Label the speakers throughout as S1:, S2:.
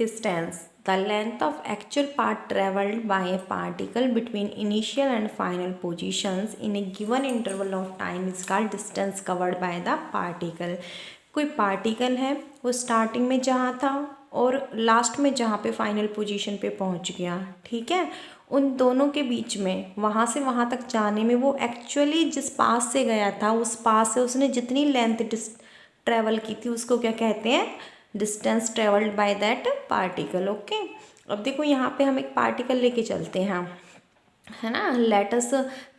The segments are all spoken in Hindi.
S1: distance, the length of actual path traveled by a particle between initial and final positions in a given interval of time is called distance covered by the particle. कोई पार्टिकल है, वो स्टार्टिंग में जहाँ था और लास्ट में जहाँ पे फाइनल पोजीशन पे पहुँच गया, ठीक है, उन दोनों के बीच में वहाँ से वहाँ तक जाने में वो एक्चुअली जिस पास से गया था उस पास से उसने जितनी लेंथ ट्रैवल की थी उसको क्या कहते हैं, distance travelled by that particle. Okay, अब देखो यहाँ पे हम एक पार्टिकल लेके चलते हैं, है ना। Let us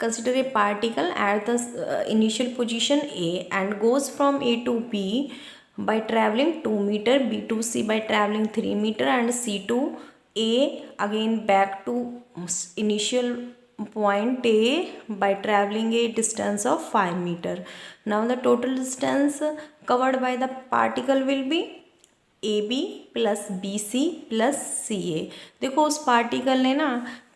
S1: consider a particle at the initial position A and goes from A to B by traveling 2 meter, b to c by traveling 3 meter and c to a again back to initial point a by traveling a distance of 5 meter. Now the total distance covered by the particle will be AB plus BC plus CA। देखो उस पार्टिकल ने ना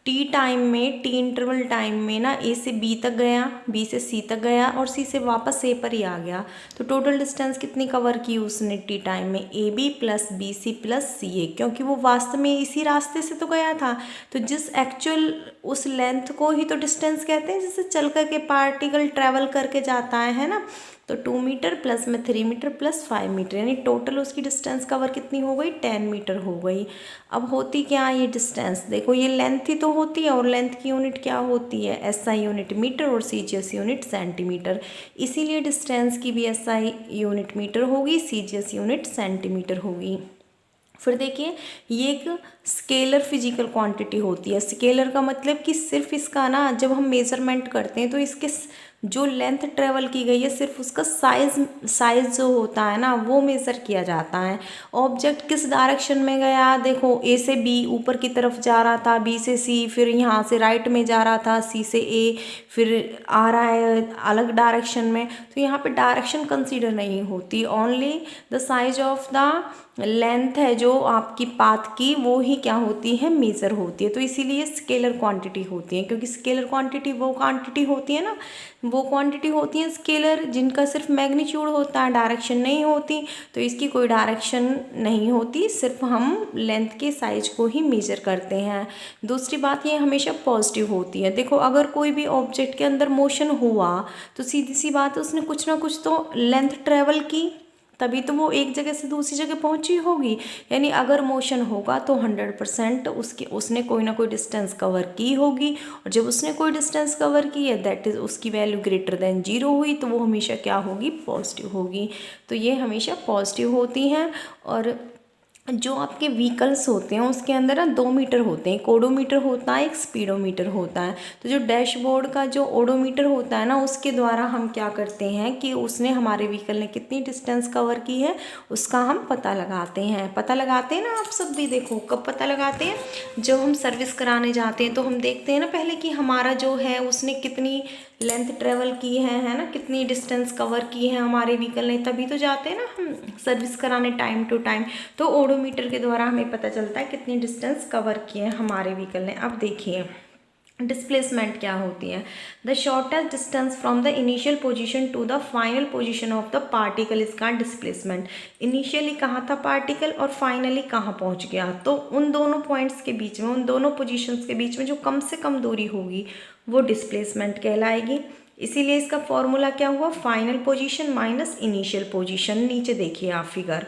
S1: टी टाइम में, टी इंटरवल टाइम में ना ए से बी तक गया, बी से सी तक गया और सी से वापस ए पर ही आ गया। तो टोटल डिस्टेंस कितनी कवर की उसने टी टाइम में, a b plus b c plus c a, क्योंकि वो वास्तव में इसी रास्ते से तो गया था। तो जिस एक्चुअल उस लेंथ को ही तो डिस्टेंस कहते हैं जिससे चल कर के पार्टिकल ट्रैवल करके जाता है ना। तो 2 मीटर प्लस में 3 मीटर प्लस 5 मीटर, यानी टोटल उसकी डिस्टेंस कवर कितनी हो गई, 10 मीटर हो गई। अब होती क्या ये डिस्टेंस, देखो ये लेंथ ही तो होती है और लेंथ की यूनिट क्या होती है, एसआई यूनिट मीटर और सीजीएस यूनिट सेंटीमीटर। इसीलिए डिस्टेंस की भी एसआई यूनिट मीटर होगी, सीजीएस यूनिट सेंटीमीटर होगी। फिर देखिए ये एक स्केलर फिजिकल क्वांटिटी होती है। स्केलर का मतलब कि सिर्फ इसका ना जब हम मेज़रमेंट करते हैं तो इसके जो लेंथ ट्रेवल की गई है सिर्फ उसका साइज़ जो होता है ना वो मेज़र किया जाता है। ऑब्जेक्ट किस डायरेक्शन में गया, देखो ए से बी ऊपर की तरफ जा रहा था, बी से सी, फिर यहाँ से राइट में जा रहा था, सी से ए, फिर आ रहा है अलग डायरेक्शन में। तो यहाँ पे डायरेक्शन कंसीडर नहीं होती, only the size of the length है जो आपकी पाथ की वो ही क्या होती है, मेज़र होती है। तो इसीलिए स्केलर क्वांटिटी होती है, क्योंकि स्केलर क्वांटिटी वो क्वांटिटी होती है ना, वो क्वांटिटी होती है स्केलर जिनका सिर्फ मैग्नीट्यूड होता है, डायरेक्शन नहीं होती। तो इसकी कोई डायरेक्शन नहीं होती, सिर्फ हम लेंथ के साइज को ही मेजर करते हैं। दूसरी बात ये हमेशा पॉजिटिव होती है। देखो अगर कोई भी ऑब्जेक्ट के अंदर मोशन हुआ तो सीधी सी बात है उसने कुछ ना कुछ तो लेंथ ट्रेवल की, तभी तो वो एक जगह से दूसरी जगह पहुंची होगी। यानी अगर मोशन होगा तो 100% उसने कोई ना कोई डिस्टेंस कवर की होगी, और जब उसने कोई डिस्टेंस कवर की है दैट इज़ उसकी वैल्यू ग्रेटर देन 0 हुई तो वो हमेशा क्या होगी, पॉजिटिव होगी। तो ये हमेशा पॉजिटिव होती हैं। और जो आपके व्हीकल्स होते हैं उसके अंदर ना 2 मीटर होते हैं, एक ओडोमीटर होता है, एक स्पीडोमीटर होता है। तो जो डैशबोर्ड का जो ओडोमीटर होता है ना उसके द्वारा हम क्या करते हैं कि उसने हमारे व्हीकल ने कितनी डिस्टेंस कवर की है उसका हम पता लगाते हैं। पता लगाते हैं ना आप सब भी, देखो कब पता लगाते हैं, जब हम सर्विस कराने जाते हैं तो हम देखते हैं ना पहले कि हमारा जो है उसने कितनी लेंथ ट्रेवल की है ना, कितनी डिस्टेंस कवर की है हमारे व्हीकल ने, तभी तो जाते हैं ना हम सर्विस कराने टाइम टू टाइम। तो ओडोमीटर के द्वारा हमें पता चलता है कितनी डिस्टेंस कवर की है हमारे व्हीकल ने। अब देखिए डिस्प्लेसमेंट क्या होती है, the shortest distance from the initial position to the final position of the particle is called displacement. Initially कहाँ था पार्टिकल और फाइनली कहाँ पहुँच गया, तो उन दोनों पॉइंट्स के बीच में, उन दोनों पोजीशंस के बीच में जो कम से कम दूरी होगी वो डिस्प्लेसमेंट कहलाएगी। इसीलिए इसका फॉर्मूला क्या हुआ, final position minus initial position. नीचे देखिए आप फिगर,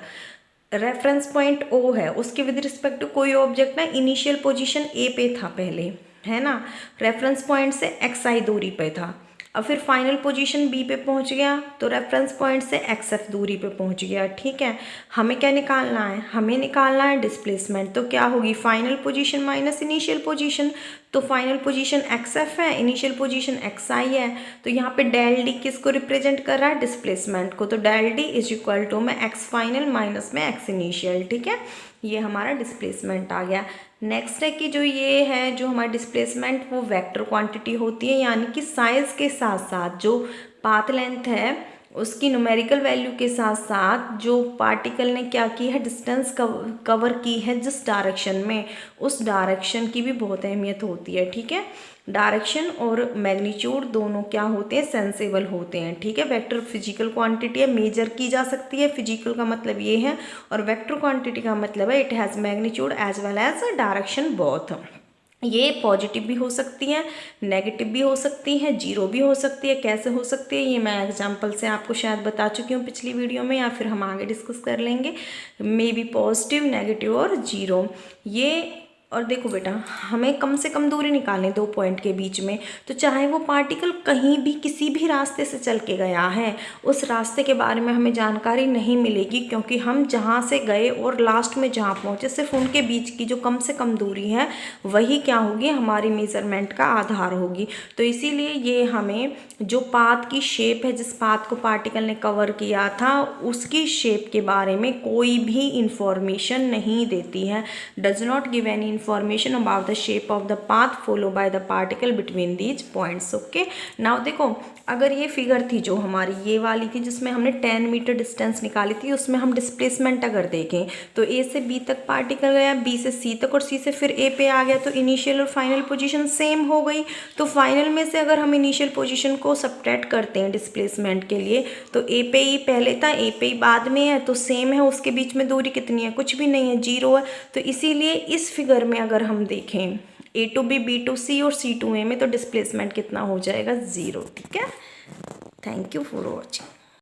S1: रेफरेंस पॉइंट ओ है, उसके विद रिस्पेक्ट टू कोई ऑब्जेक्ट ना इनिशियल पोजीशन ए पे था पहले, है ना, रेफरेंस पॉइंट से एक्स आई दूरी पे था, अब फिर फाइनल पोजीशन बी पे पहुंच गया तो रेफरेंस पॉइंट से एक्स एफ दूरी पे पहुंच गया। ठीक है, हमें क्या निकालना है, हमें निकालना है डिस्प्लेसमेंट। तो क्या होगी, final position minus initial position, तो फाइनल पोजीशन एक्स एफ है, इनिशियल पोजीशन एक्स आई है, तो यहाँ पे डेल डी किसको रिप्रेजेंट कर रहा है, डिस्प्लेसमेंट को। तो del D is equal to में एक्स फाइनल माइनस में एक्स इनिशियल। ठीक है, ये हमारा डिस्प्लेसमेंट आ गया। नेक्स्ट है कि जो ये है जो हमारा डिस्प्लेसमेंट वो वेक्टर क्वांटिटी होती है, यानी कि साइज़ के साथ साथ जो पाथ लेंथ है उसकी न्यूमेरिकल वैल्यू के साथ साथ जो पार्टिकल ने क्या की है, डिस्टेंस कवर की है जिस डायरेक्शन में, उस डायरेक्शन की भी बहुत अहमियत होती है। ठीक है, डायरेक्शन और मैग्नीट्यूड दोनों क्या होते हैं, सेंसेबल होते हैं। ठीक है, वेक्टर फिजिकल क्वांटिटी है, मेजर की जा सकती है, फिजिकल का मतलब ये है, और वेक्टर क्वांटिटी का मतलब है it has magnitude as well as direction both. ये पॉजिटिव भी हो सकती है, नेगेटिव भी हो सकती है, जीरो भी हो सकती है। कैसे हो सकती है ये मैं एग्जांपल से आपको शायद बता चुकी हूँ पिछली वीडियो में, या फिर हम आगे डिस्कस कर लेंगे। मे बी पॉजिटिव, नेगेटिव और जीरो। ये और देखो बेटा, हमें कम से कम दूरी निकालनी दो पॉइंट के बीच में, तो चाहे वो पार्टिकल कहीं भी किसी भी रास्ते से चल के गया है, उस रास्ते के बारे में हमें जानकारी नहीं मिलेगी, क्योंकि हम जहाँ से गए और लास्ट में जहाँ पहुँचे सिर्फ उनके बीच की जो कम से कम दूरी है वही क्या होगी, हमारी मेज़रमेंट का आधार होगी। तो इसीलिए ये हमें जो पाथ की शेप है, जिस पाथ को पार्टिकल ने कवर किया था, उसकी शेप के बारे में कोई भी इंफॉर्मेशन नहीं देती है। Does not give any information about the shape of the path followed by the particle between these points. Okay, now देखो, अगर ये फिगर थी जो हमारी ये वाली थी जिसमें हमने 10 मीटर डिस्टेंस निकाली थी, उसमें हम डिस्प्लेसमेंट अगर देखें तो ए से बी तक पार्टिकल गया, बी से सी तक और सी से फिर ए पे आ गया, तो इनिशियल और फाइनल पोजीशन सेम हो गई। तो फाइनल में से अगर हम इनिशियल पोजीशन को सब्ट्रैक्ट करते हैं डिस्प्लेसमेंट के लिए, तो ए पे ही पहले था, ए पे ही बाद में है, तो सेम है, उसके बीच में दूरी कितनी है, कुछ भी नहीं है, जीरो है। तो इसीलिए इस फिगर में अगर हम देखें ए टू बी, बी टू सी और सी टू ए में, तो डिस्प्लेसमेंट कितना हो जाएगा, ज़ीरो। ठीक है, थैंक यू फॉर वॉचिंग।